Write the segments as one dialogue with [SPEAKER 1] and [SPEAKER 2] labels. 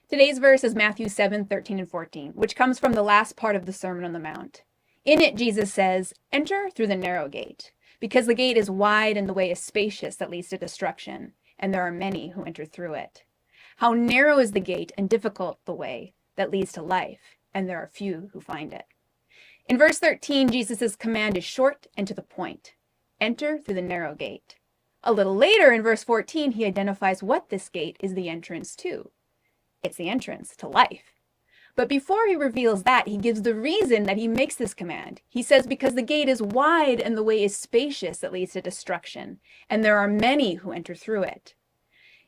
[SPEAKER 1] Today's verse is Matthew 7:13 and 14, which comes from the last part of the Sermon on the Mount. In it, Jesus says, "Enter through the narrow gate, because the gate is wide and the way is spacious that leads to destruction, and there are many who enter through it. How narrow is the gate and difficult the way that leads to life, and there are few who find it." In verse 13, Jesus' command is short and to the point. Enter through the narrow gate. A little later in verse 14, he identifies what this gate is the entrance to. It's the entrance to life. But before he reveals that, he gives the reason that he makes this command. He says, because the gate is wide and the way is spacious that leads to destruction, and there are many who enter through it.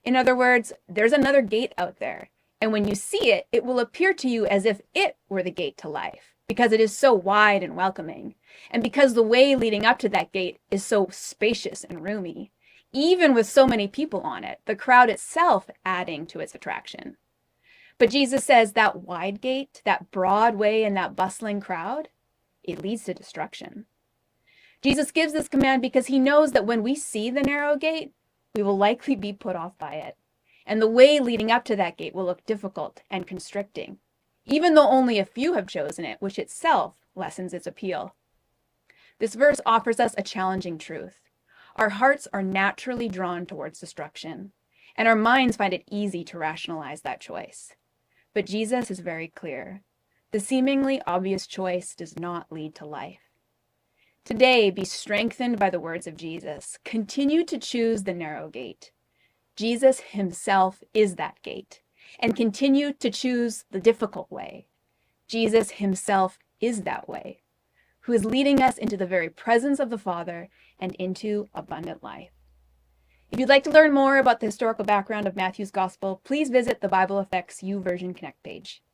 [SPEAKER 1] In other words, there's another gate out there, and when you see it, it will appear to you as if it were the gate to life, because it is so wide and welcoming, and because the way leading up to that gate is so spacious and roomy, even with so many people on it, the crowd itself adding to its attraction. But Jesus says that wide gate, that broad way, and that bustling crowd, it leads to destruction. Jesus gives this command because he knows that when we see the narrow gate, we will likely be put off by it. And the way leading up to that gate will look difficult and constricting, even though only a few have chosen it, which itself lessens its appeal. This verse offers us a challenging truth. Our hearts are naturally drawn towards destruction, and our minds find it easy to rationalize that choice. But Jesus is very clear. The seemingly obvious choice does not lead to life. Today, be strengthened by the words of Jesus. Continue to choose the narrow gate. Jesus himself is that gate, and continue to choose the difficult way. Jesus himself is that way, who is leading us into the very presence of the Father and into abundant life. If you'd like to learn more about the historical background of Matthew's Gospel, please visit the Bible Affects YouVersion Connect page.